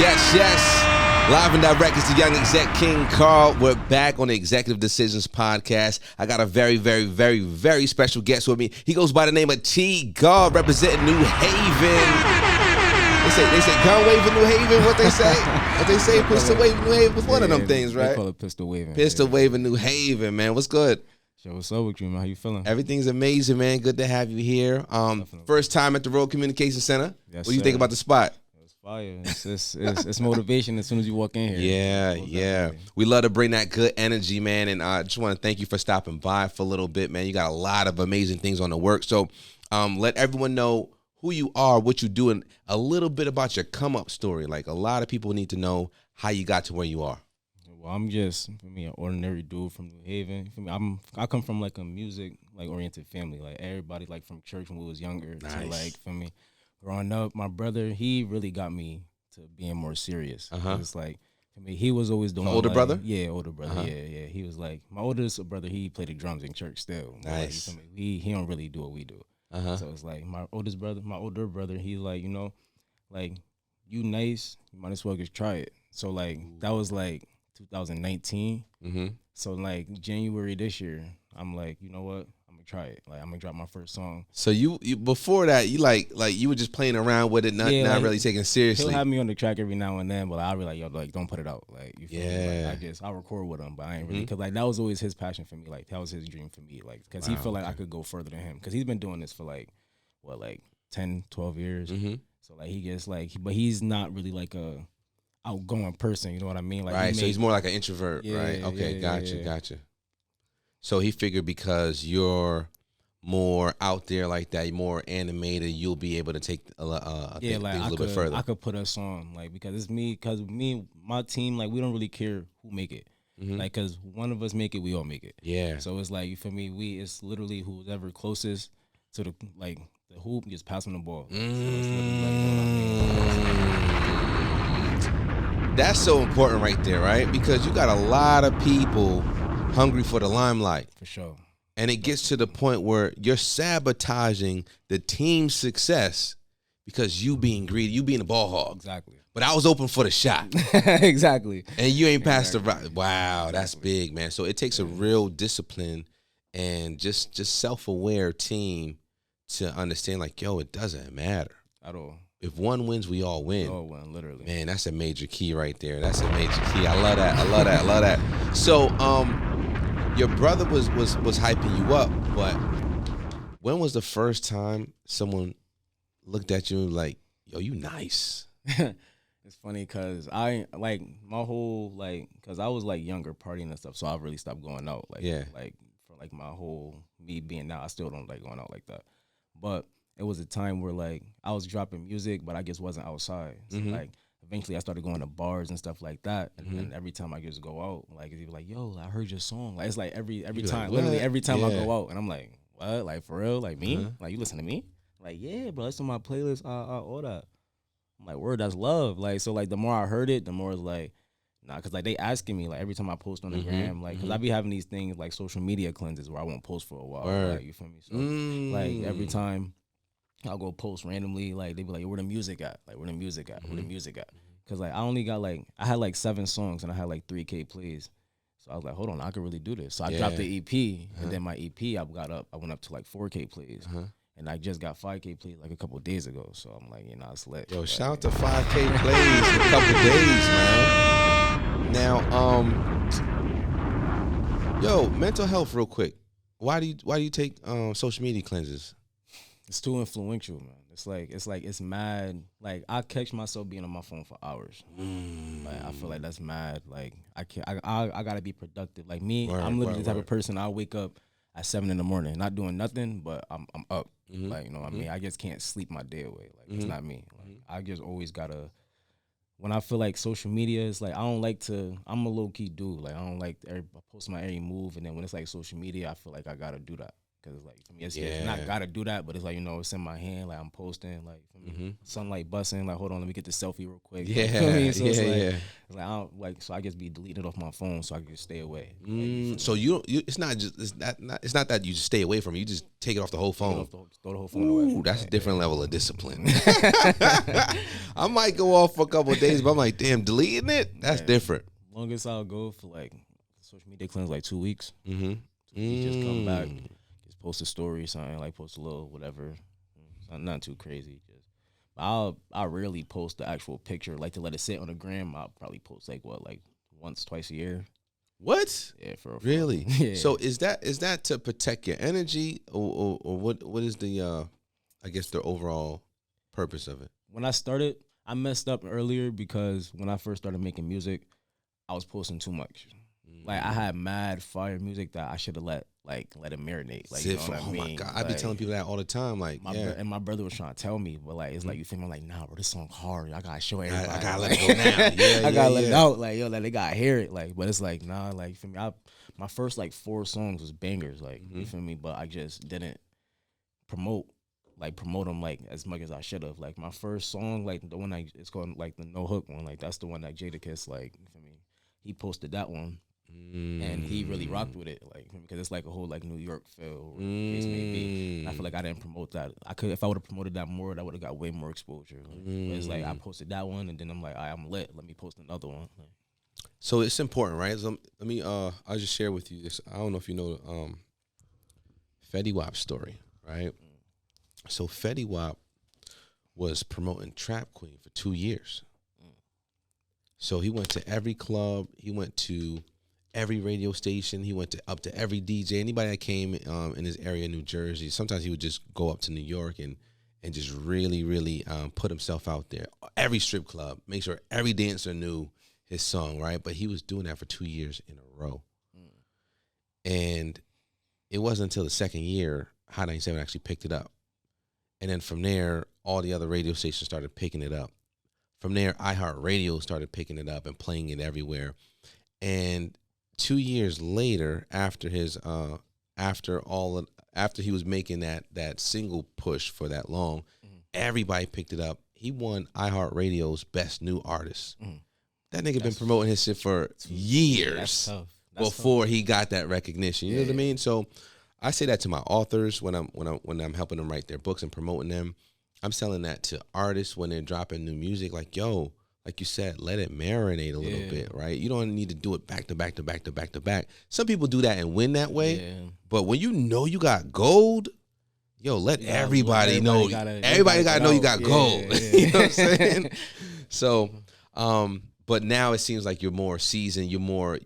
Yes. Live and direct, it's the young exec King Carl. We're back on the Executive Decisions podcast. I got a very special guest with me. He goes by the name of TGAWDD, representing New Haven. They say gun waving New Haven. What they say? Pistol waving New Haven was one of them things, right? They call it pistol waving. Pistol waving New Haven, man. What's good? Yo, what's up with you, man? How you feeling? Everything's amazing, man. Good to have you here. First time at the Road Communication Center. Yes, what do you think about the spot? It's fire. It's motivation as soon as you walk in here. Yeah. We love to bring that good energy, man. And I just want to thank you for stopping by for a little bit, man. You got a lot of amazing things on the work. So let everyone know who you are, what you do, and a little bit about your come-up story. Like, a lot of people need to know how you got to where you are. Well, I'm just, for me, an ordinary dude from New Haven. For me, I come from, like, a music, like, oriented family. Like, everybody, like, from church when we was younger. Nice. To, like, for me, growing up, my brother, he really got me to being more serious. It's like, for me, he was always doing older brother? Yeah, older brother. Yeah. He was like, my oldest brother, he played the drums in church still. Nice. Like, he don't really do what we do. So it's like my older brother, he's like, you know, like, you nice, you might as well just try it. So like that was like 2019. So like January this year, I'm like, you know what? I'm gonna try it. Like, I'm gonna drop my first song. So you before that, you like you were just playing around with it, not like, really taking it seriously. He'll have me on the track every now and then, but I'll be like, yo, like, don't put it out. Like, you feel me? Yeah. Like, I'll record with him, but I ain't really, cause like that was always his passion for me. Like, that was his dream for me. Like, cause he felt like I could go further than him, cause he's been doing this for like 10, 12 years. So like he gets like, but he's not really like a outgoing person. You know what I mean? Like, right. So he's more like an introvert, right? Okay, gotcha. So he figured because you're more out there like that, you're more animated, you'll be able to take things a little bit further. I could put us on, like, because it's me, my team, like, we don't really care who make it. Like, cause one of us make it, we all make it. Yeah. So it's like, for me, it's literally who's ever closest to the hoop, just passing the ball. So it's literally like, you know what I mean? That's so important right there, right? Because you got a lot of people hungry for the limelight. For sure. And it gets to the point where you're sabotaging the team's success because you being greedy, you being a ball hog. Exactly. But I was open for the shot. Exactly. And you ain't passed the right. Wow, that's big, man. So it takes a real discipline and just self-aware team to understand, like, yo, it doesn't matter. At all. If one wins, we all win. We all win, literally. Man, that's a major key right there. That's a major key. I love that. So, your brother was hyping you up, but when was the first time someone looked at you like, yo, you nice? It's funny because I, like, my whole, like, because I was, like, younger partying and stuff, so I really stopped going out. Like, like, for, like, my whole, me being now, I still don't like going out like that. But it was a time where, like, I was dropping music, but I just wasn't outside. So, like, eventually I started going to bars and stuff like that. And then every time I just go out, like, he'd be like, yo, I heard your song. Like, it's like every time, like, literally every time I go out. And I'm like, what? Like, for real? Like, me? Like, you listen to me? Like, yeah, bro, listen to my playlist, all that. I'm like, word, that's love. Like, so, like, the more I heard it, the more it's like, nah, because, like, they asking me, like, every time I post on the gram, like, because I be having these things, like, social media cleanses where I won't post for a while. Like, you feel me? So, like, every time I'll go post randomly, like, they be like, where the music at? Like, where the music at? Where the music at? Because, like, I only got, like, I had, like, 7 songs, and I had, like, 3K plays. So I was like, hold on, I could really do this. So I dropped the EP, and then my EP, I went up to, like, 4K plays. And I just got 5K plays like a couple of days ago. So I'm like, it's lit. Yo, shout out to 5K plays in a couple of days, man. Now, yo, mental health real quick. Why do you take social media cleanses? It's too influential, man. It's mad. Like, I catch myself being on my phone for hours. Like, I feel like that's mad. Like, I gotta be productive. Like me, I'm literally the type of person, I wake up at 7 in the morning, not doing nothing, but I'm up. Like, you know what I mean? I just can't sleep my day away. Like, it's not me. Like, I just always gotta, when I feel like social media is like, I'm a low key dude. Like, I don't like I post my every move, and then when it's like social media, I feel like I gotta do that. Cause like for me, it's not gotta do that, but it's like, you know, it's in my hand. Like I'm posting, like sunlight busting. Like hold on, let me get the selfie real quick. Yeah, like, you know what I mean? So it's yeah. I don't like. So I just be deleting it off my phone, so I can just stay away. So you it's not that you just stay away from it. You just take it off the whole phone. Throw the whole phone away. Ooh, that's a different level of discipline. I might go off for a couple of days, but I'm like, damn, deleting it? That's different. Longest I'll go for like social media cleanse like 2 weeks. Mm-hmm. Just come back. Post a story, something like post a little whatever, not too crazy. Just I rarely post the actual picture, like to let it sit on the gram. I'll probably post like once, twice a year. What? Yeah, for really. Yeah. So is that to protect your energy, or what is the I guess the overall purpose of it? When I started, I messed up earlier because when I first started making music, I was posting too much. Like I had mad fire music that I should have let it marinate. Like, you know what I mean? My God, like, I be telling people that all the time. Like, and my brother was trying to tell me, but like it's like you think I'm like, nah, bro, this song hard. I gotta show everybody. I gotta let it go now. Yeah, I gotta let it out. Like like they gotta hear it. Like, but it's like nah. Like for me, my first like 4 songs was bangers. Like you feel me? But I just didn't promote them like as much as I should have. Like my first song, like the one it's called like the No Hook one. Like that's the one that Jadakiss, like you feel me? He posted that one. And he really rocked with it, like because it's like a whole like New York feel. Case may be. And I feel like I didn't promote that. I could, if I would have promoted that more, that would have got way more exposure. Like, but it's like I posted that one, and then I'm like, I'm lit. Let me post another one. Like, so it's important, right? So let me I'll just share with you this. I don't know if you know Fetty Wap's story, right? So Fetty Wap was promoting Trap Queen for 2 years. So he went to every club. He went to every radio station. He went up to every DJ, anybody that came in his area, New Jersey. Sometimes he would just go up to New York and just really, really put himself out there. Every strip club, make sure every dancer knew his song, right? But he was doing that for 2 years in a row. And it wasn't until the second year Hot 97 actually picked it up. And then from there, all the other radio stations started picking it up. From there, iHeartRadio started picking it up and playing it everywhere. And 2 years later, after his after he was making that single push for that long, everybody picked it up. He won iHeartRadio's Best New Artist. That nigga been promoting his shit for years before he got that recognition. You know what I mean? So I say that to my authors when I'm helping them write their books and promoting them. I'm selling that to artists when they're dropping new music. Like, yo, like you said, let it marinate a little bit, right? You don't need to do it back to back to back to back to back. Some people do that and win that way. But when you know you got gold, yo, let everybody know. Everybody got to know you got gold. You know what I'm saying? So, but now it seems like you're more seasoned. You're more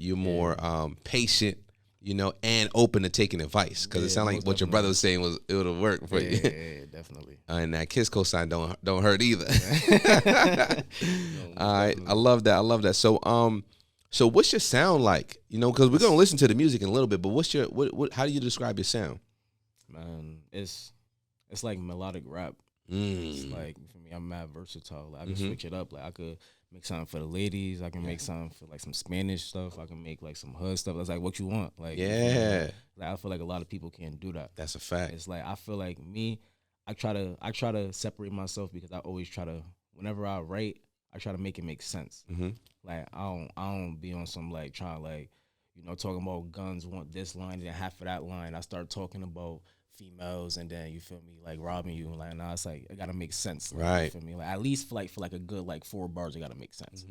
patient. You know, and open to taking advice, because it sounded like what your brother was saying was it would have worked for you. Yeah, definitely. And that Kiss cosign don't hurt either. All right, I love that. So what's your sound like? You know, because we're gonna listen to the music in a little bit, but what's your what? How do you describe your sound? Man, it's like melodic rap. It's like for me, I'm mad versatile. Like, I can switch it up. Like I could make something for the ladies. I can make something for like some Spanish stuff. I can make like some hood stuff. That's like what you want. Like like I feel like a lot of people can't do that. That's a fact. It's like I feel like me, I try to separate myself because I always try to, whenever I write, I try to make it make sense. Like I don't be on some like trying like, you know, talking about guns want this line and then half of that line I start talking about females and then you feel me like robbing you, like now it's like it gotta make sense, like, right? You feel me? Like at least for like a good like 4 bars it gotta make sense.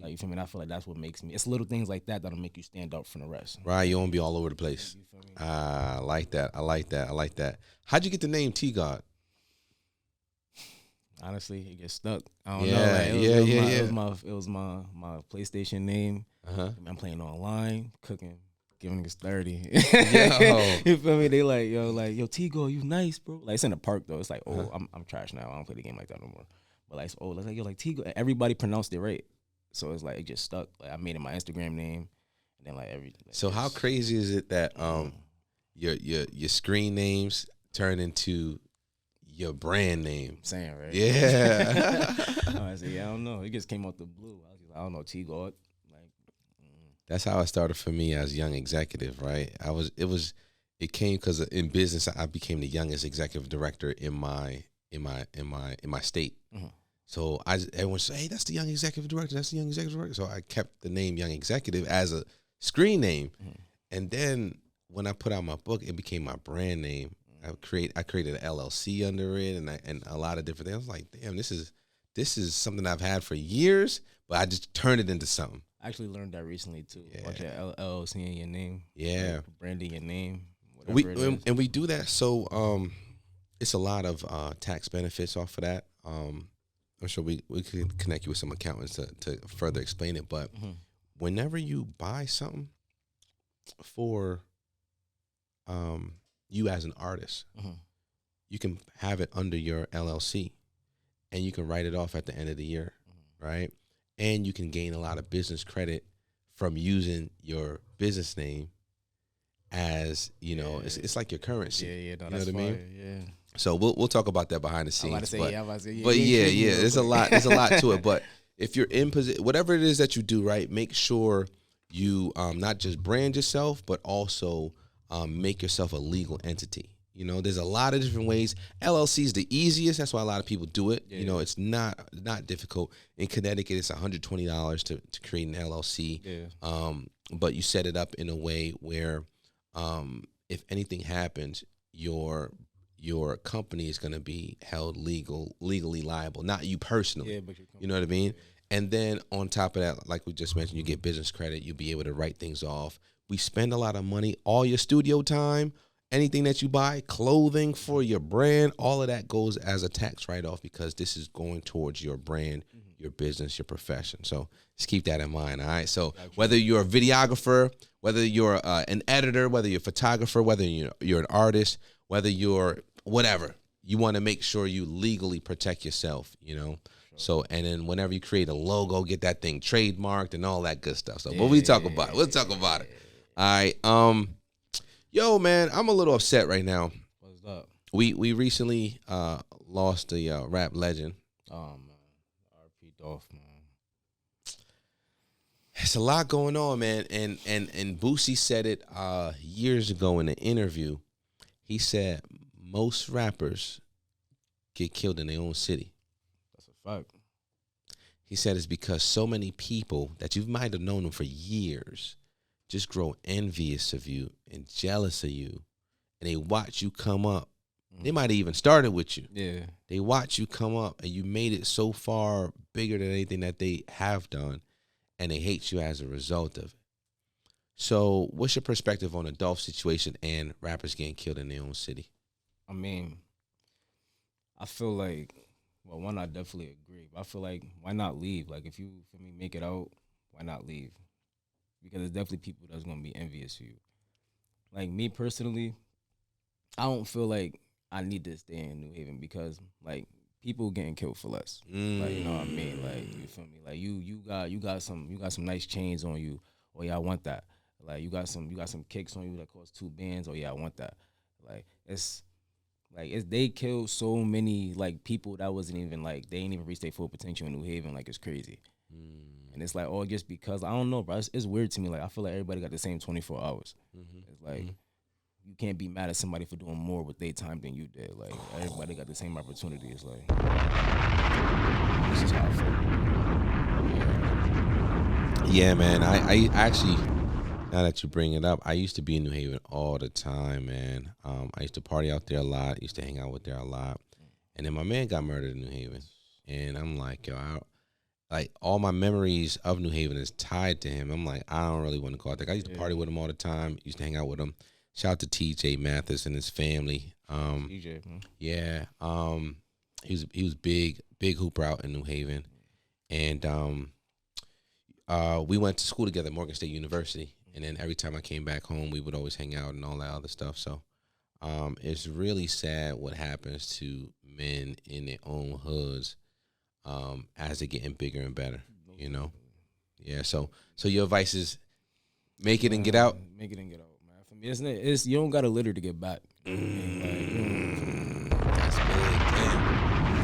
Like you feel me? And I feel like that's what makes me. It's little things like that that'll make you stand out from the rest. Right, you won't be all over the place. You feel me? I like that. How'd you get the name TGAWDD? Honestly, it gets stuck. I don't know. Like, it was my PlayStation name. I'm playing online, cooking. Giving niggas 30. You feel me? They like, yo, T-Go, you nice, bro. Like, it's in the park, though. It's like, I'm trash now. I don't play the game like that no more. But, like, it's like, yo, like, T-Go. Everybody pronounced it right. So, it's like, it just stuck. Like, I made it my Instagram name. And then, like, everything. Like, so, how crazy is it that your screen names turn into your brand name? I'm saying, right? Yeah. I said, I don't know. It just came out the blue. I was like, I don't know, T-Go. That's how it started for me as young executive, right? It It came because in business, I became the youngest executive director in my state. Mm-hmm. So everyone said, "Hey, that's the young executive director. That's the young executive director." So I kept the name Young Executive as a screen name, and then when I put out my book, it became my brand name. I created an LLC under it, and a lot of different things. I was like, "Damn, this is something I've had for years," but I just turned it into something. I actually learned that recently too. Yeah. About your LLC in your name. Yeah, like branding your name. And we do that, so it's a lot of tax benefits off of that. I'm sure we can connect you with some accountants to further explain it. But whenever you buy something for you as an artist, you can have it under your LLC, and you can write it off at the end of the year, right? And you can gain a lot of business credit from using your business name as, you know, it's like your currency. Yeah, no, you know what I mean? Yeah. So we'll talk about that behind the scenes. But yeah, there's a lot to it. But if you're in position, whatever it is that you do, right, make sure you not just brand yourself, but also make yourself a legal entity. You know, there's a lot of different ways. LLC is the easiest. That's why a lot of people do it. Yeah. You know, it's not difficult. In Connecticut, it's $120 to create an LLC. Yeah. But you set it up in a way where if anything happens, your company is going to be held legally liable, not you personally. Yeah, but you know what I mean? Yeah. And then on top of that, like we just mentioned, you get business credit. You'll be able to write things off. We spend a lot of money. All your studio time, anything that you buy, clothing for your brand, all of that goes as a tax write-off because this is going towards your brand, your business, your profession. So just keep that in mind, all right? So whether you're a videographer, whether you're an editor, whether you're a photographer, whether you're an artist, whether you're whatever, you want to make sure you legally protect yourself, you know? Sure. So, and then whenever you create a logo, get that thing trademarked and all that good stuff. So, but we talk about it. We'll talk about it. All right. Yo, man, I'm a little upset right now. What's up? We recently lost a rap legend. Oh, man. R.P. Dolph, man. It's a lot going on, man. And Boosie said it years ago in an interview. He said most rappers get killed in their own city. That's a fact. He said it's because so many people that you might have known them for years just grow envious of you and jealous of you, and they watch you come up. They might have even started with you. Yeah. They watch you come up, and you made it so far bigger than anything that they have done, and they hate you as a result of it. So what's your perspective on the Dolph situation and rappers getting killed in their own city? I mean, I feel like, well, one, I definitely agree. But I feel like, why not leave? Like, if you, for me, make it out, why not leave? Because there's definitely people that's going to be envious of you. Like, me personally, I don't feel like I need to stay in New Haven because, like, people getting killed for less. Like, you know what I mean? Like, you feel me? Like, you got some nice chains on you. Oh yeah, I want that. Like, you got some kicks on you that cost 2 bands. Oh yeah, I want that. Like, they killed so many like people that wasn't even like they ain't even reached their full potential in New Haven. Like, it's crazy. And it's like, oh, just because I don't know, bro. It's weird to me. Like, I feel like everybody got the same 24 hours. It's like you can't be mad at somebody for doing more with their time than you did. Like, everybody got the same opportunity. It's like, this is how I feel. Yeah, man. I actually, now that you bring it up, I used to be in New Haven all the time, man. I used to party out there a lot. I used to hang out with there a lot. And then my man got murdered in New Haven. And I'm like, yo, like, all my memories of New Haven is tied to him. I'm like, I don't really want to go out there. I used to party with him all the time. Used to hang out with him. Shout out to TJ Mathis and his family. TJ, man. Yeah. He was big hooper out in New Haven. And we went to school together at Morgan State University. And then every time I came back home, we would always hang out and all that other stuff. So it's really sad what happens to men in their own hoods as they're getting bigger and better, you know? Yeah, so your advice is make it and get out? Make it and get out, man. For me, it's you don't got to litter to get back. That's big.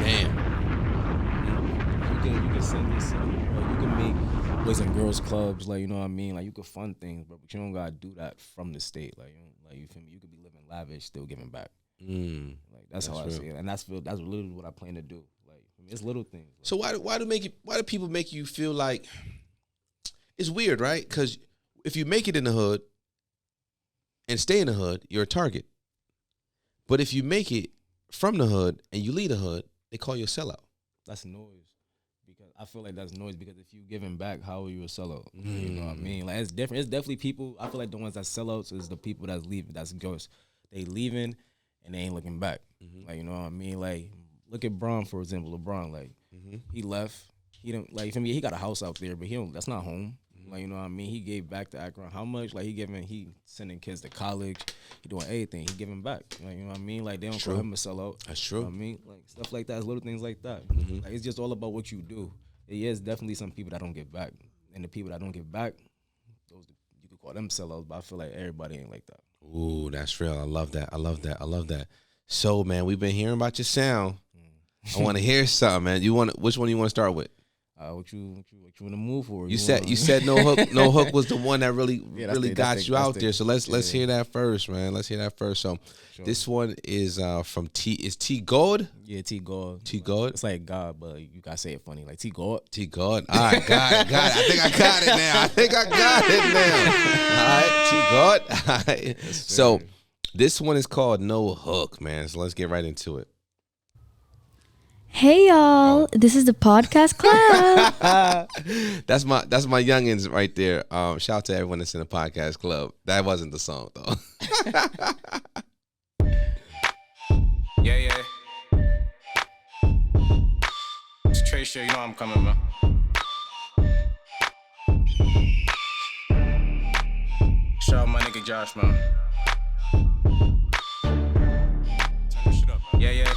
Damn. You can send this, you can make boys and girls clubs, like, you know what I mean? Like, you can fund things, bro, but you don't got to do that from the state. Like, you feel me? You could be living lavish, still giving back. Like that's how I see it, and that's literally what I plan to do. Like it's little things. Like, so why do people make you feel like it's weird, right? Because if you make it in the hood and stay in the hood, you're a target. But if you make it from the hood and you leave the hood, they call you a sellout. That's noise. Because I feel like that's noise because if you giving back, how are you a sellout? You know what I mean? Like it's different. It's definitely people. I feel like the ones that sellouts is the people that's leaving. That's ghosts. They leaving and they ain't looking back. Like you know what I mean? Like look at Bron, for example. LeBron, like he left. He didn't like for me. He got a house out there, but he don't. That's not home. Like you know what I mean? He gave back to Akron. How much? Like he sending kids to college. He doing everything. He giving back. Like you know what I mean? Like they don't call him a sellout. That's true. You know what I mean? Like stuff like that. Little things like that. Like it's just all about what you do. Yeah, it's definitely some people that don't give back, and the people that don't give back, those you could call them sellouts. But I feel like everybody ain't like that. Ooh, that's real. I love that. I love that. So, man, we've been hearing about your sound. I want to hear something, man. Which one you want to start with? What you in the mood for? You said no hook. No hook was the one that really got you out there. So let's hear that first, man. Let's hear that first. So this one is from TGAWDD. Yeah, TGAWDD. TGAWDD. It's like God, but you gotta say it funny, like TGAWDD. TGAWDD. All right, got it. I think I got it now. All right, TGAWDD. All right. Yes, So this one is called No Hook, man. So let's get right into it. Hey y'all, this is the podcast club. That's my youngins right there. Shout out to everyone that's in the podcast club. That wasn't the song though. Yeah. It's Trey Show, you know I'm coming, man. Shout out my nigga Josh, man. Turn this shit up, man. Yeah.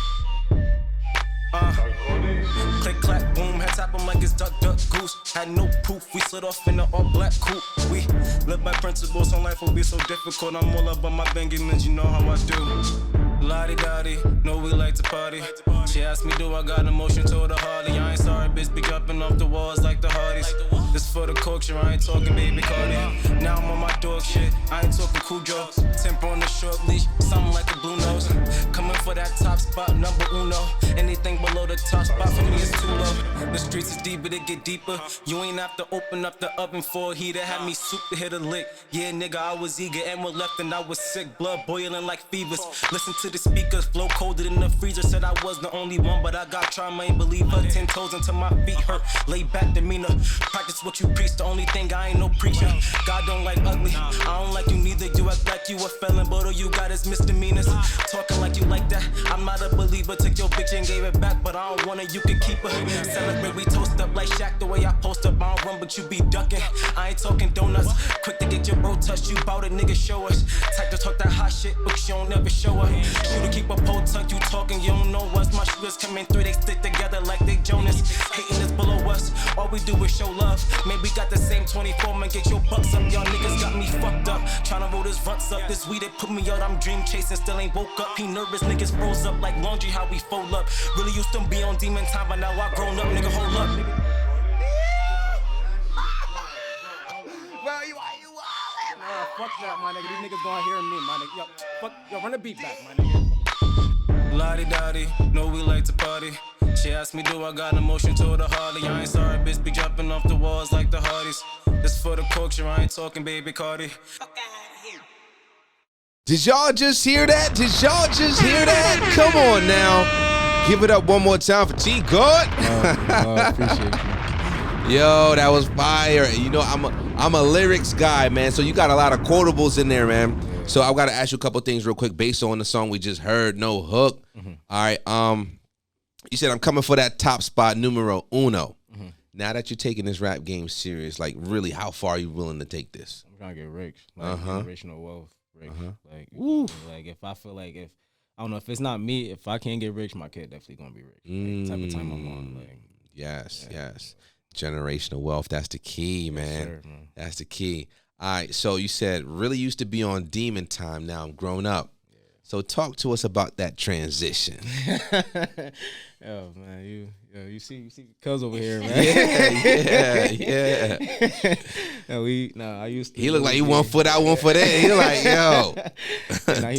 Click, clack, boom, head tap him like it's duck, goose. Had no proof, we slid off in the all-black coupe. We live by principles, on life will be so difficult. I'm all about my Benjamins, you know how I do. Lottie-dottie, know we like to party. She asked me, do I got emotion to the Harley? I ain't sorry, bitch, be jumping off the walls like the Hardys. This for the culture, I ain't talking baby Cardi. Now I'm on my dog shit, I ain't talking Cujo. Temper on the short leash, something like a blue nose. Coming for that top spot, number uno. Anything below the top spot for me is too low. The streets is deep, but it get deeper. You ain't have to open up the oven for a heater. Had me soup to hit a lick. Yeah, nigga, I was eager and was left and I was sick. Blood boiling like fevers. Listen to the speakers, flow colder than the freezer. Said I was the only one, but I got trauma, ain't believe her. 10 toes until my feet hurt. Lay back demeanor. Practice what you preach, the only thing I ain't no preacher. God don't like ugly, I don't like you neither. You act like you a felon, but all you got is misdemeanors. Talking like you like that, I'm not a believer. Took your bitch and gave it back, but I don't want her, you can keep her. Celebrate, we toast up like Shaq, the way I post up. I don't run, but you be ducking. I ain't talking donuts, quick to get your bro touched. You bout it, nigga, show us. Type to talk that hot shit, but you don't never show her. Shooter keep a pole tuck, you talking, you don't know us. My shooters coming through, they stick together like they Jonas. Hating is below us, all we do is show love. Maybe we got the same 24, man, get your bucks up. Y'all niggas got me fucked up, tryna roll this runts up. This weed, it put me out, I'm dream chasing, still ain't woke up. He nervous, niggas froze up like laundry, how we fold up. Really used to be on demon time, but now I grown up, nigga, hold up. Well, you fuck that, my nigga. These niggas gonna hear me, my nigga. Yo, run the beat back, my nigga. Lottie-dottie, know we like to party. She asked me, do I got emotion to the Harley? I ain't sorry, bitch, be jumping off the walls like the Hardys. This for the culture, I ain't talking baby Cardi. Did y'all just hear that? Come on now. Give it up one more time for TGAWDD. Appreciate you. Yo, that was fire. You know, I'm a lyrics guy, man. So you got a lot of quotables in there, man. Yeah. So I've got to ask you a couple things real quick based on the song we just heard, No Hook. All right. You said I'm coming for that top spot, numero uno. Now that you're taking this rap game serious, like really, how far are you willing to take this? I'm trying to get rich, like generational wealth. Rich. Like if I feel like I don't know if it's not me, if I can't get rich, my kid definitely gonna be rich. Like, type of time I'm on. Like, yes. Generational wealth. That's the key, man. Sure, man. That's the key. All right. So you said really used to be on demon time. Now I'm grown up. So talk to us about that transition. Oh man, you see Cuz over here, man. Yeah. I used to. He look like he 1 foot out, 1 foot in. He like, yo,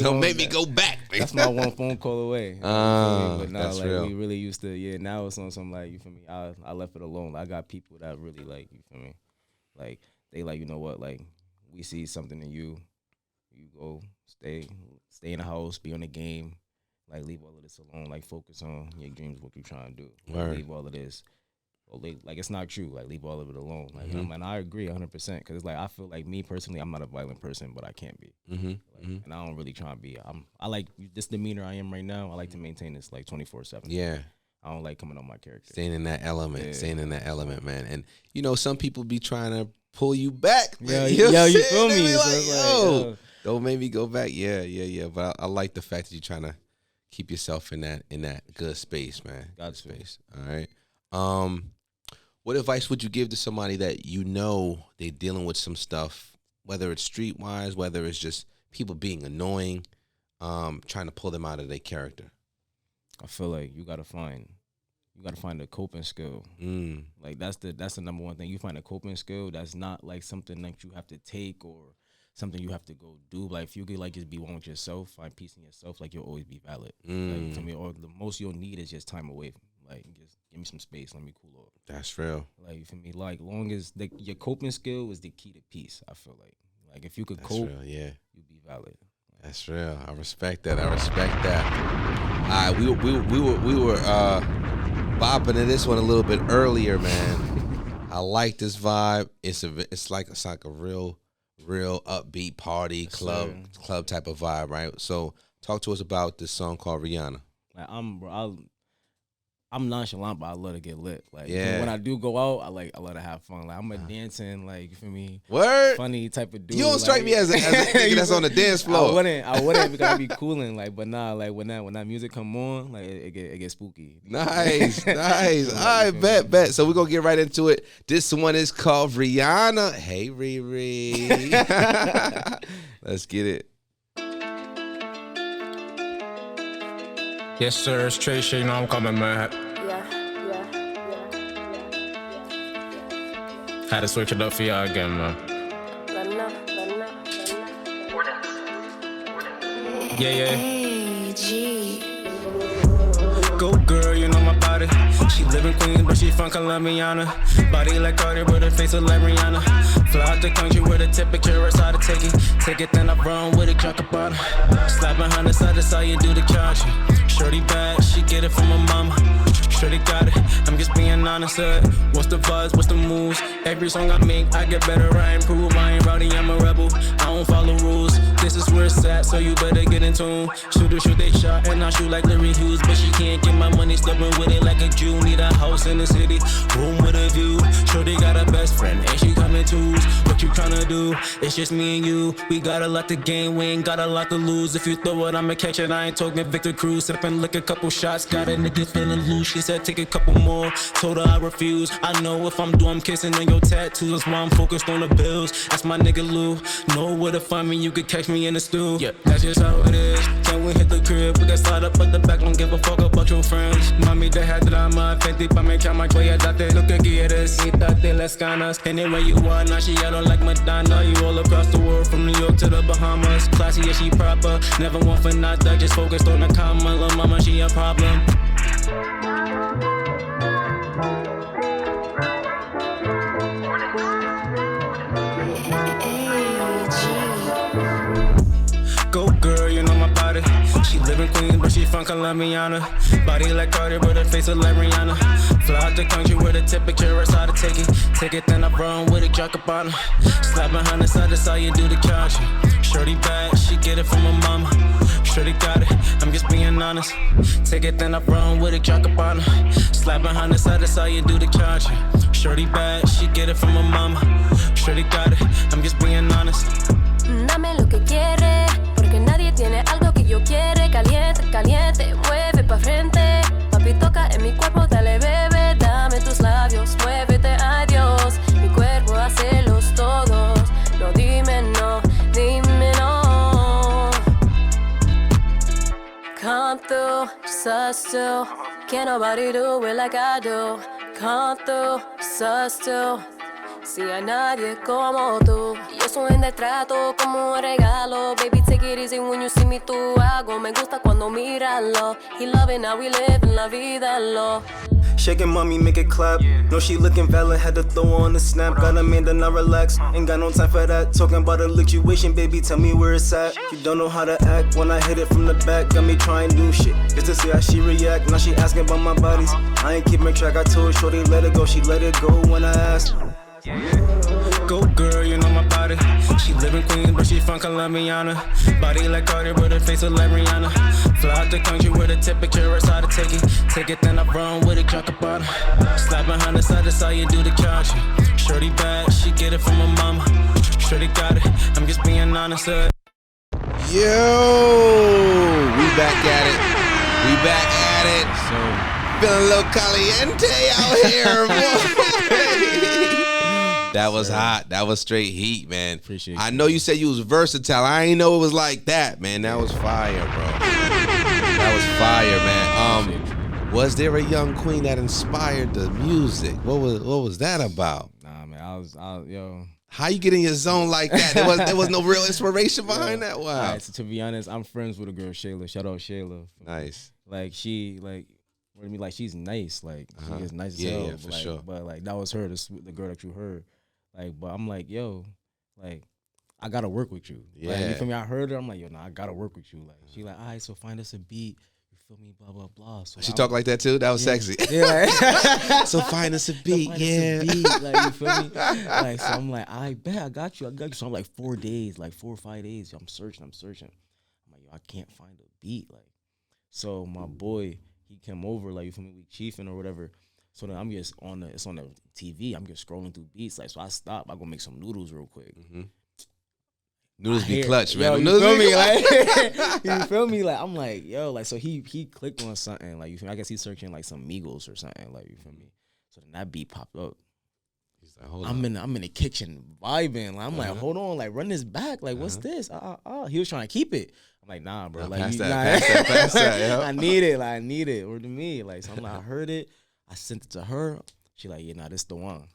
don't make me go back. That's my one phone call away. But now, that's like real. we really used to. Yeah, now it's on some like, you feel me. I left it alone. I got people that really like, you feel me. Like they like, you know what, like we see something in you. You go stay in the house, be on the game. Like, leave all of this alone. Like, focus on your dreams, what you're trying to do. Like, leave all of this. Like, it's not true. Like, leave all of it alone. Like, and I agree 100%. Because it's like, I feel like me personally, I'm not a violent person, but I can't be. And I don't really try to be. I like this demeanor I am right now. I like to maintain this, like, 24/7. Yeah. I don't like coming on my character. Staying in that element. Yeah. Staying in that element, man. And, you know, some people be trying to pull you back. Yeah, you feel me? Like, so like, don't make me go back. Yeah. But I like the fact that you're trying to keep yourself in that good space, man. God space. All right. What advice would you give to somebody that you know they're dealing with some stuff, whether it's streetwise, whether it's just people being annoying, trying to pull them out of their character? I feel like you gotta find a coping skill. Like that's the number one thing. You find a coping skill that's not like something that you have to take or something you have to go do. Like if you could like just be one with yourself, find peace in yourself, like you'll always be valid. Like, for me, or the most you'll need is just time away. Like just give me some space, let me cool off. That's real. Like for me, like long as your coping skill is the key to peace. I feel like if you could cope, real, yeah, you'd be valid. That's real. I respect that. All right, we were bopping to this one a little bit earlier, man. I like this vibe. It's like a real upbeat party club type of vibe, right? So talk to us about this song called Rihanna. Like I'm nonchalant, but I love to get lit. Like when I do go out, I love to have fun. Like I'm a dancing, like you feel me, funny type of dude. You don't strike me as a nigga that's on the dance floor. I wouldn't because I be cooling. Like, but nah, like when that music come on, like it get spooky. Nice. All right, bet. So we're gonna get right into it. This one is called Rihanna. Hey Riri. Let's get it. Yes, sir, it's Tracy, you know I'm coming, man. Had to switch it up for y'all again, man. Yeah. Go girl, you know my body. She live in Queens, but she from Colombiana. Body like Cardi, but her face is like Rihanna. Fly out the country with a temperature, it's hard to take it. Take it, then I run with it, drop a bottle. Slap behind the side, that's how you do the couch. Shorty bad, she get it from her mama. Shorty got it, I'm just being honest. What's the vibes, what's the moves? Every song I make, I get better, I improve. I ain't rowdy, I'm a rebel, I don't follow rules. This is where it's at, so you better get in tune. Shoot they shot, and I shoot like Larry Hughes. But she can't get my money, stubborn with it like a Jew. Need a house in the city, room with a view. Shorty got a best friend, and she coming twos. What you tryna do? It's just me and you. We got a lot to gain, we ain't got a lot to lose. If you throw it, I'ma catch it. I ain't talking Victor Cruz. Sip and lick a couple shots, got a nigga feeling loose. She said take a couple more, told her I refuse. I know if I'm doing, I'm kissing on your tattoos. That's why I'm focused on the bills. That's my nigga Lou. Know where to find me, you could catch me in the stew. Yeah, that's just how it is. Can we hit the crib? We can slide up at the back, don't give a fuck about your friends. Mami, deja drama, 20 pa' me chama, cuídate lo que quieres. Quítate las ganas. Anywhere you are, now she yellow like Madonna. You all across the world, from New York to the Bahamas. Classy, yeah, she proper. Never want for nada, just focused on the comma. Lil' mama, she a problem. Go girl, you know my body. She live in Queens, but she from Colombiana. Body like Cardi, but her face is like Rihanna. Fly out the country with a temperature, it's hard to take it. Take it, then I run with it, drop a bottle. Slap behind the side, that's how you do the couch. Shorty bad, she get it from her mama. Shorty got it, I'm just being honest. Take it, then I run with it, drop a bottle. Slap behind the side, that's how you do the couch. Shorty bad, she get it from her mama. Shorty got it, I'm just being honest. Dame lo que quieres, porque nadie tiene algo que yo quiere. Caliente, caliente, mueve pa' frente. Papi, toca en mi cuerpo, dale bebé. Dame tus labios, muévete, ay Dios. Mi cuerpo hace los todos. No, dime no, dime no. trust still. Can't nobody do it like I do. Come through, sus still. Si hay nadie como tú. Yo soy un trato como un regalo. Baby, take it easy when you see me tú hago. Me gusta cuando míralo. He loving how we live en la vida lo. Shaking mommy, make it clap. No, she looking valid, had to throw on the snap. Got a man to not relax, ain't got no time for that. Talking about a situation, baby, tell me where it's at. You don't know how to act when I hit it from the back. Got me trying new shit, just to see how she react. Now she asking about my bodies, I ain't keeping track. I told shorty let it go, she let it go when I asked. Go girl, you know my body. She live in Queens, but she from Colombiana. Body like Cardi, but her face look like Rihanna. Fly out the country with a temperature, it's how to take it. Take it, then I run with it, drunk about her. Slap behind the side, that's how you do the couch. Shorty bad, she get it from her mama. Shorty got it, I'm just being honest. Yo, we back at it. We back at it. So feeling a little caliente out here, boy. That was hot. That was straight heat, man. Appreciate I know you said you was versatile. I ain't know it was like that, man. That was fire, bro. That was fire, man. Was there a young queen that inspired the music? What was that about? Nah, man, I was yo. How you get in your zone like that? There was no real inspiration behind that. Wow. All right, so to be honest, I'm friends with a girl, Shayla. Shout out Shayla. Nice. Like she what do you mean? Like she's nice. Like she is nice as hell. Yeah, for like, sure. But like that was her, the girl that you heard. Like, but I'm like, yo, like, I gotta work with you. Yeah. Like, you feel me? I heard her. I'm like, yo, nah, I gotta work with you. Like, she like, all right, so find us a beat. You feel me? Blah blah blah. So She talk like that too. That was sexy. Yeah. So find us a beat. Like, you feel me? Like, so I'm like, I bet I got you. So I'm like 4 days, like 4 or 5 days. I'm searching. I'm like, yo, I can't find a beat. Like, so my boy, he came over. Like, you feel me? We chiefing or whatever. So then I'm just it's on the TV. I'm just scrolling through beats. Like, so I stop. I go make some noodles real quick. Mm-hmm. Noodles be clutch, man. Yo, you noodles feel me? Like, you feel me? Like, I'm like, yo, like, so he clicked on something. Like, you feel me? I guess he's searching like some Migos or something. Like, you feel me? So then that beat popped up. He's like, hold I'm in the kitchen vibing. Like, I'm like, hold on, like, run this back. Like, what's this? He was trying to keep it. I'm like, nah, bro. Like, pass that. Yo. I need it. Like, I need it. Or to me, like, so I'm like, I heard it. I sent it to her. She like, yeah, nah, this the one.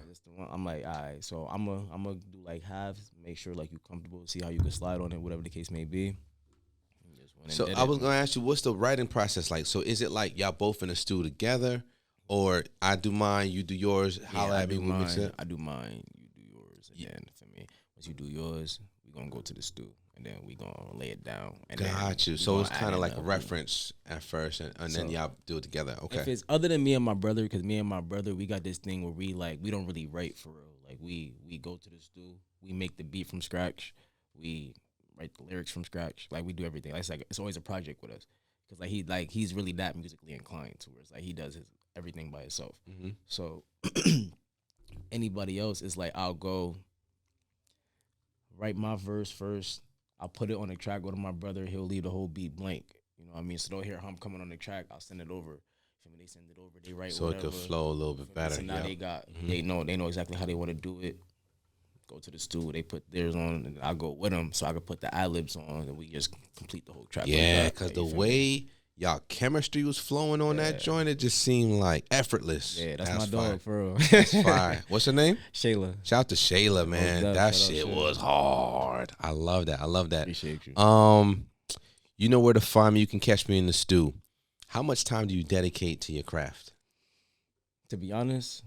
This the one. I'm like, all right. So I'm gonna do like halves. Make sure like you comfortable. See how you can slide on it, whatever the case may be. So I was gonna ask you, what's the writing process like? So is it like y'all both in the studio together, or I do mine, you do yours? Holla at me when we mix it. I do mine, you do yours, and then for me, once you do yours, we gonna go to the studio. And then we gonna lay it down. And got you. So it's kind of like a reference at first, and then y'all do it together. Okay. If it's other than me and my brother, because me and my brother, we got this thing where we don't really write for real. Like we go to the studio, we make the beat from scratch, we write the lyrics from scratch. Like we do everything. It's always a project with us, because he's really that musically inclined to where it's like he does everything by himself. Mm-hmm. So anybody else is like, I'll go write my verse first. I'll put it on the track, go to my brother, he'll leave the whole beat blank. You know what I mean? So they'll hear hum coming on the track, I'll send it over. They send it over, they write so whatever. It could flow a little bit better. So now they know exactly how they want to do it. Go to the studio, they put theirs on, and I'll go with them so I can put the ad-libs on, and we just complete the whole track. Yeah, because the way y'all chemistry was flowing on that joint, it just seemed like effortless. Yeah, that's my dog, for real. That's fire. What's her name? Shayla. Shout out to Shayla, man. That shit was hard. I love that. Appreciate you. You know where to find me. You can catch me in the stew. How much time do you dedicate to your craft? To be honest,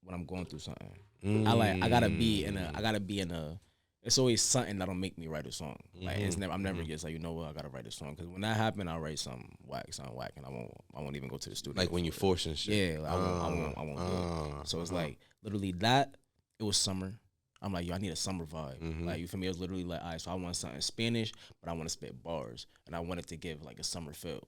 when I'm going through something, I gotta be in a. It's always something that'll make me write a song. Like I'm never just like, you know what, I gotta write a song, because when that happen, I'll write something whack, and I won't even go to the studio. Like when you're forcing shit. Yeah, like I won't do it. So it's like literally that. It was summer. I'm like, yo, I need a summer vibe. Like, you feel me? It was literally like, all right, so I want something Spanish, but I want to spit bars, and I want it to give like a summer feel.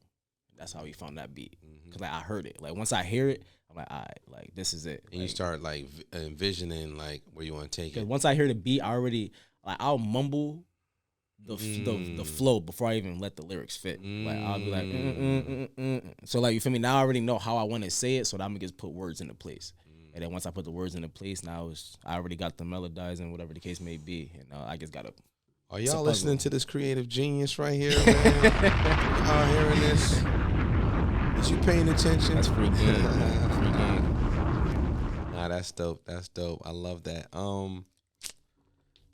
That's how we found that beat. Cause like I heard it. Like once I hear it, I'm like, all right, like this is it. And you start like envisioning like where you want to take it. Once I hear the beat, I'll mumble the flow before I even let the lyrics fit. Like I'll be like, So like, you feel me? Now I already know how I want to say it, so I'm gonna just put words into place. And then once I put the words into place, now I already got the melodizing, whatever the case may be, and I just gotta. Are y'all listening to this creative genius right here, man? Y'all hearing this? Is you paying attention? That's free game. Man. Free game. Nah, that's dope. That's dope. I love that.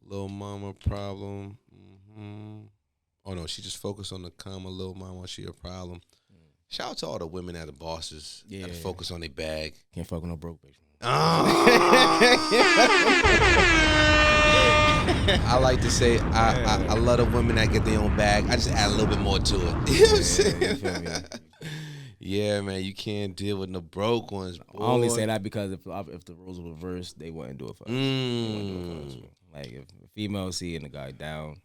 Lil Mama problem. Oh no, she just focused on the comma. Lil Mama, she a problem. Shout out to all the women that are bosses. Yeah. Gotta focus on their bag. Can't fuck with no broke bitch. I like to say I love the women that get their own bag. I just add a little bit more to it. You know what I'm saying? You feel me? Yeah, man, you can't deal with the broke ones. Boy. I only say that because if the roles were reversed, they wouldn't do it for us. They wouldn't do it for us. Like if a female seeing the guy down,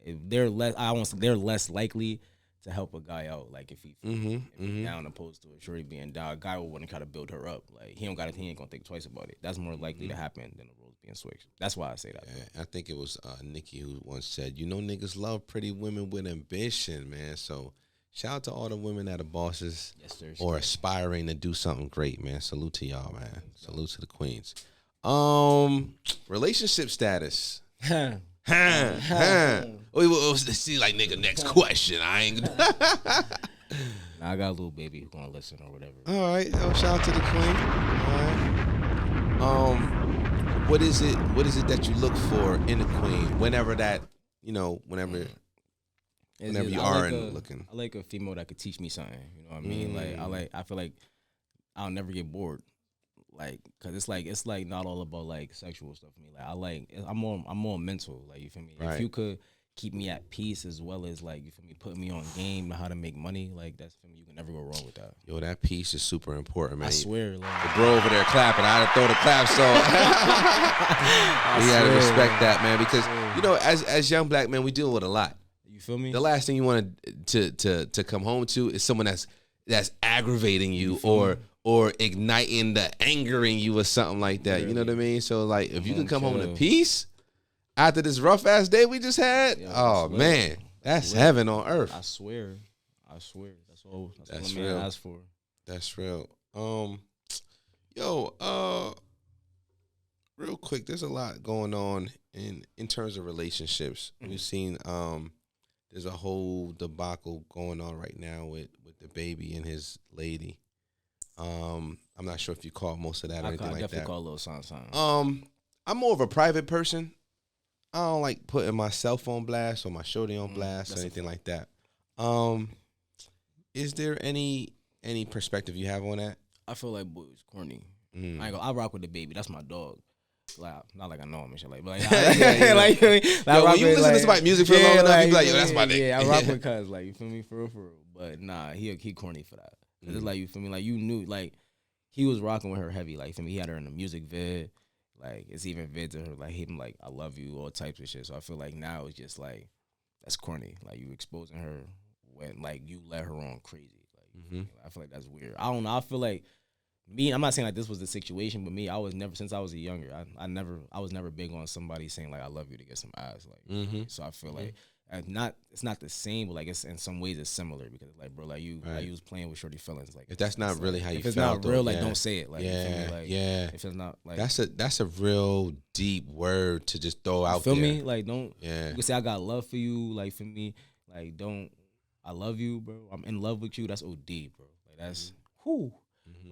if they're they're less likely to help a guy out. Like if he's down opposed to a shorty being down, a guy will want to try to build her up. Like he ain't gonna think twice about it. That's more likely to happen than the roles being switched. That's why I say that. Yeah, I think it was Nikki who once said, niggas love pretty women with ambition, man. So shout out to all the women that are bosses or aspiring to do something great, man. Salute to y'all, man. Salute to the queens. Relationship status. We'll see, like, nigga, next question. I ain't. I got a little baby who's gonna listen or whatever. All right. Shout out to the queen. All right. What is it that you look for in a queen? Whenever that, whenever you are looking. I like a female that could teach me something. You know what I mean? I feel like I'll never get bored. Like, cause it's like not all about like sexual stuff for me. Like I'm more mental. Like, you feel me? Right. If you could keep me at peace as well as like, you feel me, put me on game how to make money, like that's for me. You can never go wrong with that. Yo, that piece is super important, man. I swear. Like, the bro over there clapping. I had to throw the clap, so we gotta respect that, man. Because as young black men, we deal with a lot. You feel me? The last thing you want to come home to is someone that's aggravating you or igniting the anger in you or something like that. You know what I mean? So like, if you can come home in peace after this rough ass day we just had, man, that's heaven on earth. I swear. That's all That's a man real. asks for. That's real. Real quick, there's a lot going on in terms of relationships. We've seen there's a whole debacle going on right now with the baby and his lady. I'm not sure if you caught most of that or anything like that. I definitely call a little something. I'm more of a private person. I don't like putting myself on blast or my shorty on blast or anything like that. Is there any perspective you have on that? I feel like boy, it's corny. I rock with the baby. That's my dog. Like, not like I know him and shit. Like, but like, when you listen to somebody's music for long enough, you be like, yo, that's my nigga. Yeah, I rock with cuz, like, you feel me, for real. But nah, he corny for that. Cause it's like, you feel me, like, you knew, like, he was rocking with her heavy. Like, for me, he had her in a music vid. Like, it's even vid to her, like, him, like, I love you, all types of shit. So I feel like now it's just like, that's corny. Like, you exposing her when, like, you let her on crazy. Like, I feel like that's weird. I don't know. I feel like I'm not saying like this was the situation, but me, I was never, since I was younger, I was never big on somebody saying like I love you to get some ass. Like, so I feel like it's not the same, but like it's in some ways it's similar because like, bro, like you was playing with shorty feelings. Like, if that's not really like, how you if it's felt, not real, though, like don't say it. Like, you feel me? Like, if it's not like that's a real deep word to just throw out there. Feel me? Like, don't. Yeah. You can say I got love for you. Like, for me, like, don't. I love you, bro. I'm in love with you. That's OD, bro. Like, that's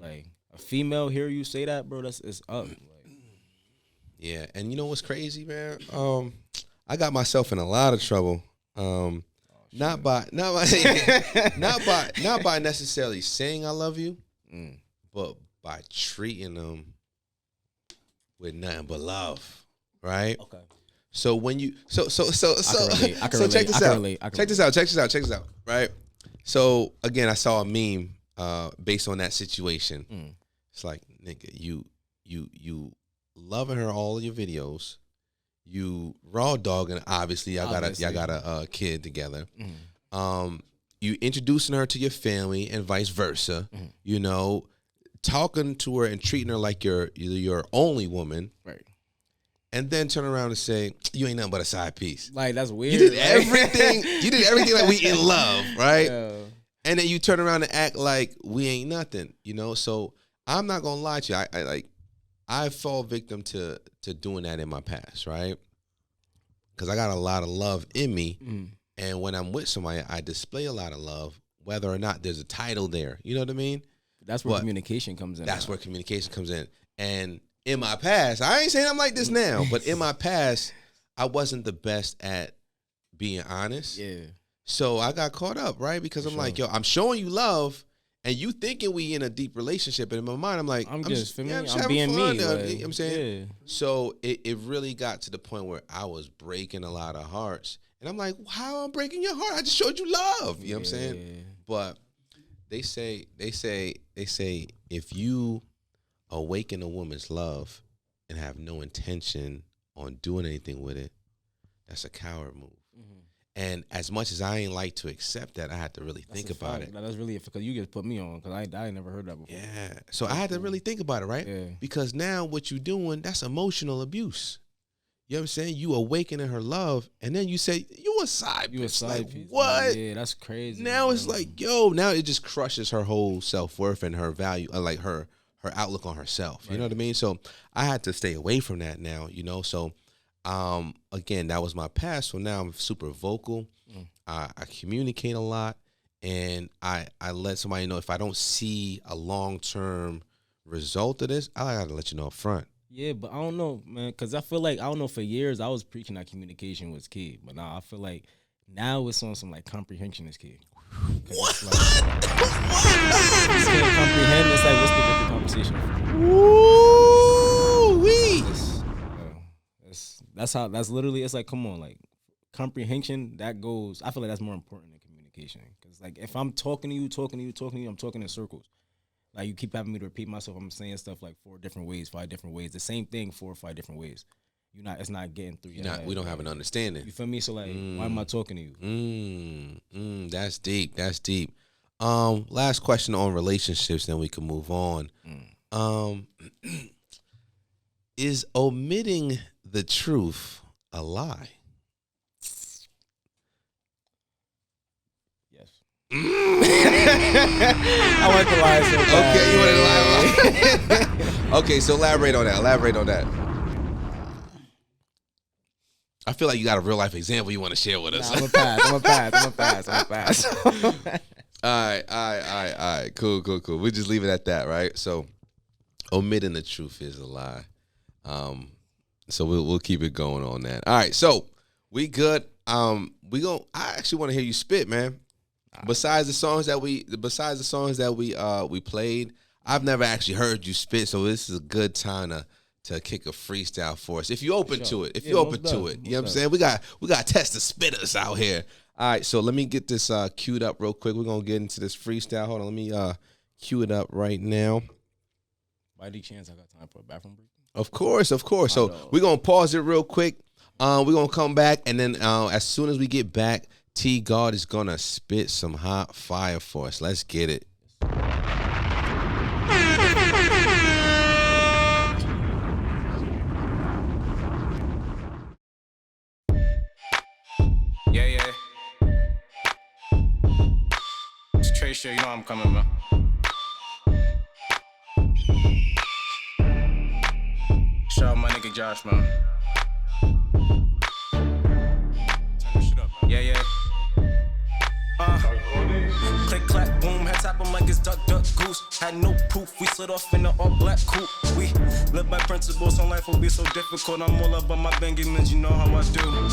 like a female hear you say that, bro. It's up. Like, yeah, and you know what's crazy, man? I got myself in a lot of trouble. Not by necessarily saying I love you, but by treating them with nothing but love, right? okay. So when you I can relate. Check this out. Right. So again, I saw a meme based on that situation. It's like, nigga, you loving her all of your videos, you raw dogging. Obviously, y'all got a kid together. You introducing her to your family and vice versa. You know, talking to her and treating her like you're your only woman. Right. And then turn around and say, you ain't nothing but a side piece. Like, that's weird. You did everything. You did everything like we in love, right? Yeah. And then you turn around and act like we ain't nothing, you know? So I'm not gonna lie to you. I fall victim to doing that in my past, right? Because I got a lot of love in me. And when I'm with somebody, I display a lot of love whether or not there's a title there. You know what I mean? That's where communication comes in. That's where communication comes in. And in my past, I ain't saying I'm like this now, but in my past, I wasn't the best at being honest. Yeah. So I got caught up, right? Because I'm like, yo, I'm showing you love, and you thinking we in a deep relationship. And in my mind, I'm like, I'm being me. You know what I'm saying? Yeah. So it really got to the point where I was breaking a lot of hearts. And I'm like, how I'm breaking your heart? I just showed you love. You know what I'm saying? But they say if you awaken a woman's love and have no intention on doing anything with it, that's a coward move. Mm-hmm. And as much as I ain't like to accept that, I had to really think about it. That's really because you just put me on because I ain't never heard that before. Yeah. So I had to really think about it, right? Yeah. Because now what you doing, that's emotional abuse. You know what I'm saying? You awakening her love, and then you say, you a side piece. You a side like, piece. what? Yeah, that's crazy. Now man. it's like, yo, now it just crushes her whole self-worth and her value, like her outlook on herself. You know what I mean? So I had to stay away from that now, you know? So, again, that was my past. So now I'm super vocal. I communicate a lot, and I let somebody know if I don't see a long-term result of this, I got to let you know up front. Yeah, but I don't know, man, because I feel like, I don't know, for years I was preaching that communication was key. But now I feel like now it's on some like comprehension is key. What? It's like, you can't comprehend. It's like, what's the conversation? Woo-wee. That's literally, it's like, come on, like comprehension, that goes, I feel like that's more important than communication. Because like if I'm talking to you, I'm talking in circles. Like you keep having me to repeat myself. I'm saying stuff like 4 different ways, 5 different ways. The same thing 4 or 5 different ways. It's not getting through. We don't have an understanding. You feel me? So like, why am I talking to you? That's deep. That's deep. Last question on relationships, then we can move on. Is omitting the truth a lie? I want to lie so bad. Okay, you want to lie. Okay, so elaborate on that. I feel like you got a real life example you want to share with us. Nah, I'm a pass. All right. Cool. We'll just leave it at that, right? So, omitting the truth is a lie. So we'll keep it going on that. All right, so we good. I actually want to hear you spit, man. Besides the songs that we played, I've never actually heard you spit, so this is a good time to kick a freestyle for us. If you're open to it, you know what I'm saying? We got to test the spitters out here. All right, so let me get this queued up real quick. We're gonna get into this freestyle. Hold on, let me cue it up right now. By any chance I got time for a bathroom break? Of course. So we're gonna pause it real quick. We're gonna come back, and then as soon as we get back, TGAWDD is gonna spit some hot fire for us. Let's get it. Yeah. It's Trey shit, you know I'm coming, man. Shout out my nigga Josh, man. Turn this shit up, man. Yeah. Click, clack, boom, head tap him like it's duck, goose. Had no proof, we slid off in the all black coupe. We live by principles, so life will be so difficult. I'm all about my Benjamins, you know how I do.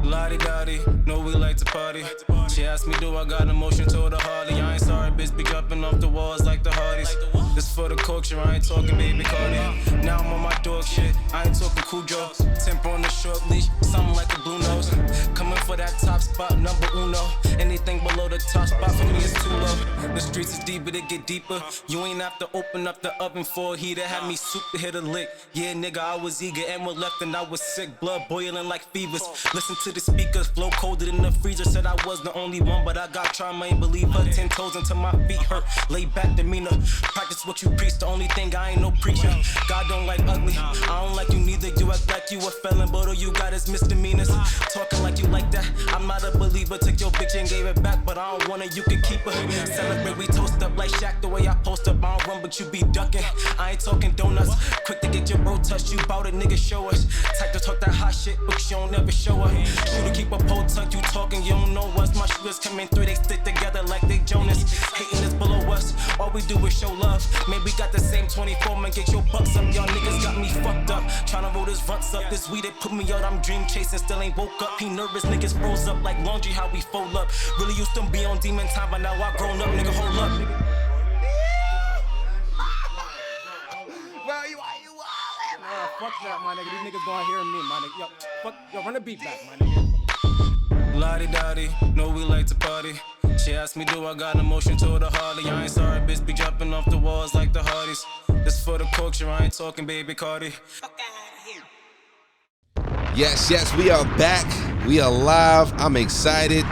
Lottie-dottie, know we like to party. She asked me, do I got emotion, told her hardly. I ain't sorry, bitch, be jumping off the walls like the Hardys. This for the culture, I ain't talking baby Cardi. Now I'm on my dog shit, I ain't talking Cujo. Temper on the short leash, something like a blue nose. Coming for that top spot, number uno. Anything below the top spot for me is too low. The streets is deep, but it get deeper. You ain't have to open up the oven for a heater. Had me soup to hit a lick. Yeah, nigga, I was eager and was left and I was sick. Blood boiling like fevers. Listen to the speakers, flow colder than the freezer. Said I was the only one, but I got trauma, ain't believe her. 10 toes until my feet hurt. Lay back demeanor. Practice what you preach, the only thing I ain't no preacher. God don't like ugly, I don't like you neither. You act like you a felon, but all you got is misdemeanors. Talking like you like that, I'm not a believer. Took your bitch and gave it back, but I don't want her, you can keep her. Celebrate, we toast up like Shaq, the way I post up. I don't run, but you be ducking. I ain't talking donuts, quick to get your bro touched. You bout it, nigga, show us. Type to talk that hot shit, but you don't never show her. Shooter keep a pole tuck, you talking, you don't know us. My shooters coming through, they stick together like they Jonas. Hating is below us, all we do is show love. Man, we got the same 24, man, get your bucks up. Y'all niggas got me fucked up, tryna roll this ruts up. This weed, it put me out, I'm dream chasing, still ain't woke up. He nervous, niggas froze up like laundry, how we fold up. Really used to be on demon time, but now I grown up, nigga, hold up. Fuck that, my nigga. These niggas gonna hear me, my nigga. Yo, fuck, yo, run the beat back, my nigga. Lottie-dottie, know we like to party. She asked me, do I got emotion to the Harley? I ain't sorry, bitch, be jumping off the walls like the Hardys. This for the culture, I ain't talking baby Cardi. Yes, we are back. We are live. I'm excited.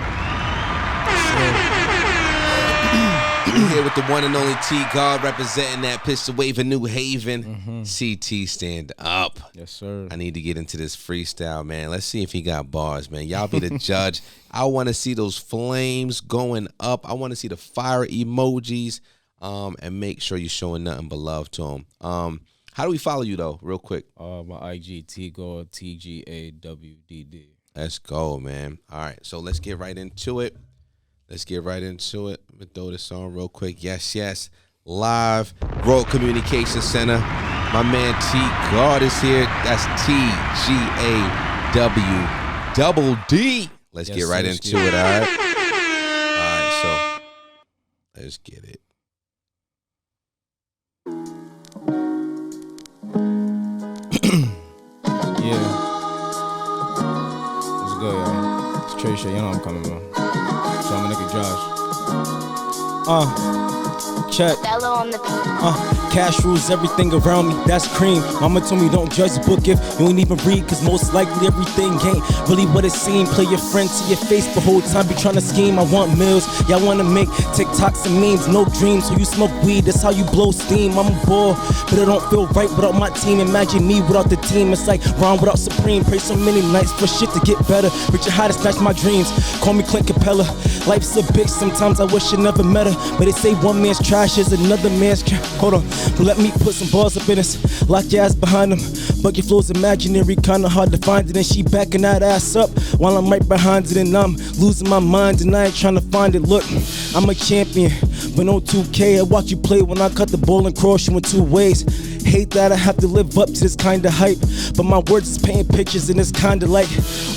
We're here with the one and only TGAWDD representing that pistol wave in New Haven. CT, stand up. Yes, sir. I need to get into this freestyle, man. Let's see if he got bars, man. Y'all be the judge. I want to see those flames going up. I want to see the fire emojis. And make sure you're showing nothing but love to him. How do we follow you, though, real quick? My IG, TGAWDD, TGAWDD. Let's go, man. All right, so let's get right into it. Let me throw this on real quick. Yes. Live, Royal Communication Center. My man TGAWDD is here. That's TGAWDD. Let's get right into it, all right? All right, so let's get it. Yeah. What's good, y'all? It's Trey shit. You know I'm coming, man. So I'm a nigga Josh. Check. Cash rules everything around me, that's cream. Mama told me don't judge the book if you ain't even read, cause most likely everything ain't really what it seems. Play your friend to your face, the whole time be trying to scheme. I want meals, y'all wanna make TikToks and memes, no dreams. So you smoke weed, that's how you blow steam. I'm a ball, but it don't feel right without my team. Imagine me without the team, it's like Ron without Supreme. Pray so many nights for shit to get better. Reach your high to snatch my dreams, call me Clint Capella. Life's a bitch, sometimes I wish I never met her, but they say one man's trash is another man's hold on, but let me put some balls up in this. Lock your ass behind them. Bucket flow's imaginary, kinda hard to find it. And she backing that ass up while I'm right behind it. And I'm losing my mind and I ain't trying to find it. Look, I'm a champion, but no 2K. I watch you play when I cut the ball and cross you in two ways. Hate that I have to live up to this kind of hype, but my words is painting pictures and it's kinda like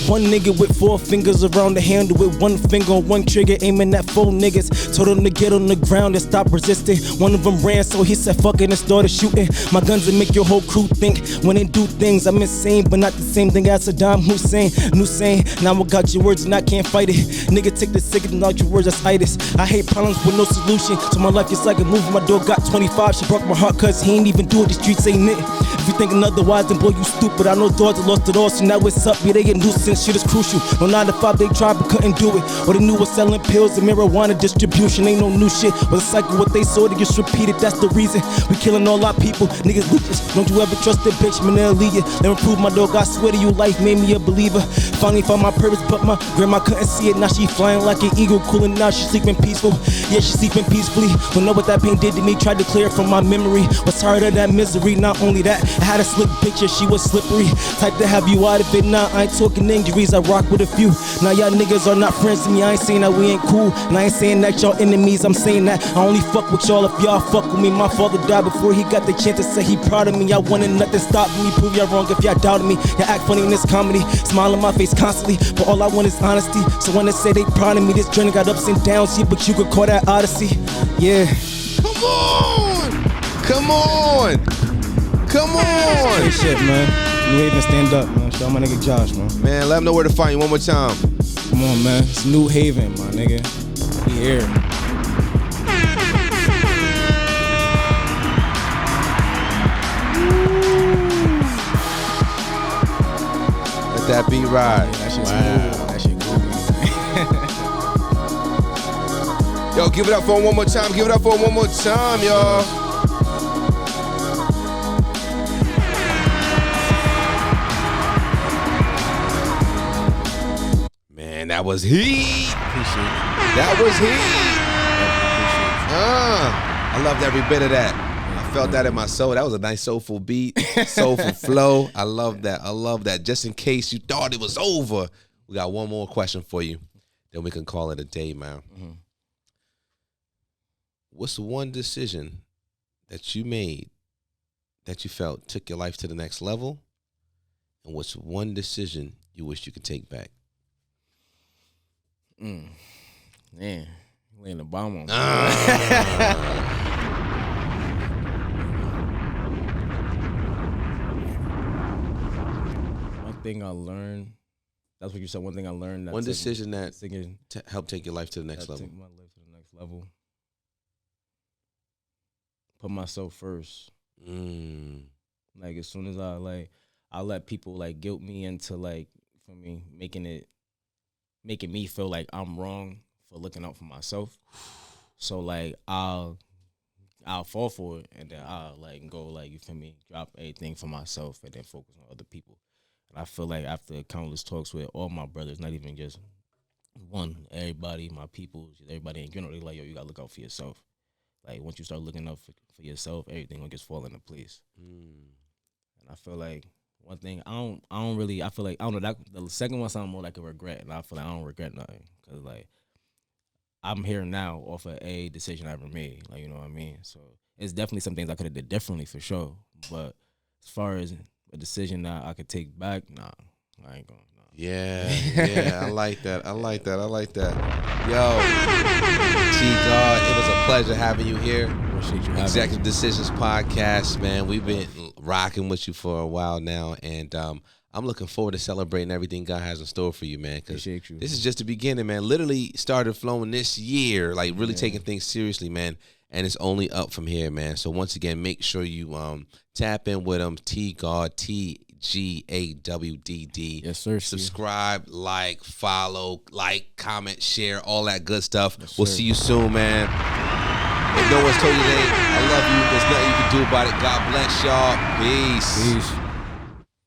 one nigga with 4 fingers around the handle with 1 finger on 1 trigger, aiming at 4 niggas. Told them to get on the ground and stop resisting. One of them ran, so he said fuck it and started shooting. My guns will make your whole crew think when they do things. I'm insane, but not the same thing as Saddam Hussein. New saying, now I got your words and I can't fight it. Nigga, take the sickness out your words, that's itis. I hate problems with no solution, so my life is like a movie. My dog got 25, she broke my heart cause he ain't even do it. The streets ain't it. If you thinking otherwise, then boy, you stupid. I know dogs that lost it all, so now it's up. Yeah, they get nuisance, shit is crucial. No 9 to 5, they tried but couldn't do it. All they knew was selling pills and marijuana distribution. Ain't no new shit, but a cycle what they saw, they just repeated. That's the reason we killing all our people. Niggas leeches, don't you ever trust that bitch, man, they'll leave you. Let me prove my dog, I swear to you, life made me a believer. Finally found my purpose, but my grandma couldn't see it. Now she flying like an eagle, cooling now, she sleeping peaceful. Yeah, she sleeping peacefully. Don't know what that pain did to me, tried to clear it from my memory. Was tired of that misery, not only that, I had a slick picture, she was slippery. Type to have you out of it, now I ain't talking injuries, I rock with a few. Now y'all niggas are not friends to me, I ain't saying that we ain't cool. And I ain't saying that y'all enemies, I'm saying that I only fuck with y'all if y'all fuck with me. My father died before he got the chance to say he proud of me. Y'all wanted nothing stopping me, prove y'all wrong if y'all doubted me. Y'all act funny in this comedy, smile on my face constantly, but all I want is honesty. So when they say they proud of me, this journey got ups and downs, yeah, but you could call that odyssey, yeah. Come on! Hey, shit, man. New Haven, stand up, man. Shout out my nigga Josh, man. Man, let him know where to find you one more time. Come on, man. It's New Haven, my nigga. We here. Let that beat ride. Yeah, that shit's cool. That shit cool. Yo, give it up for him one more time. Give it up for him one more time, y'all. Man, that was heat. That was heat. I loved every bit of that. I felt that in my soul. That was a nice soulful beat, soulful flow. I love that. I love that. Just in case you thought it was over, We got one more question for you. Then we can call it a day, man. Mm-hmm. What's the one decision that you made that you felt took your life to the next level? And what's one decision you wish you could take back? Man, laying the bomb on me. One thing I learned. That's what you said. One thing I learned. One decision that helped take your life to the next level. Take my life to the next level. Put myself first. Like as soon as I let people like guilt me into like for me making me feel like I'm wrong for looking out for myself. So like I'll fall for it and then I'll like go like you feel me drop everything for myself and then focus on other people. And I feel like after countless talks with all my brothers, not even just one, everybody, my people, everybody in general, they like yo, you gotta look out for yourself. Like once you start looking out for yourself, everything will just fall into place. And I feel like one thing I don't feel like I don't know that the second one sounds more like a regret, and I feel like I don't regret nothing because like I'm here now off of a decision I ever made. Like you know what I mean. So it's definitely some things I could have did differently for sure. But as far as a decision that I could take back, nah, I ain't going. Nah. Yeah, I like that. Yo, TGAWDD, it was a pleasure having you here. Appreciate you. Executive Decisions Podcast, man. We've been rocking with you for a while now, and I'm looking forward to celebrating everything God has in store for you, man. Appreciate you. This is just the beginning, man. Literally started flowing this year, like really taking things seriously, man. And it's only up from here, man. So once again, make sure you tap in with them. TGAWDD, TGAWDD. Yes, sir. Subscribe, like, follow, comment, share, all that good stuff. Yes, we'll sir. see you soon, man. If no one's told you today, I love you. There's nothing you can do about it. God bless y'all. Peace.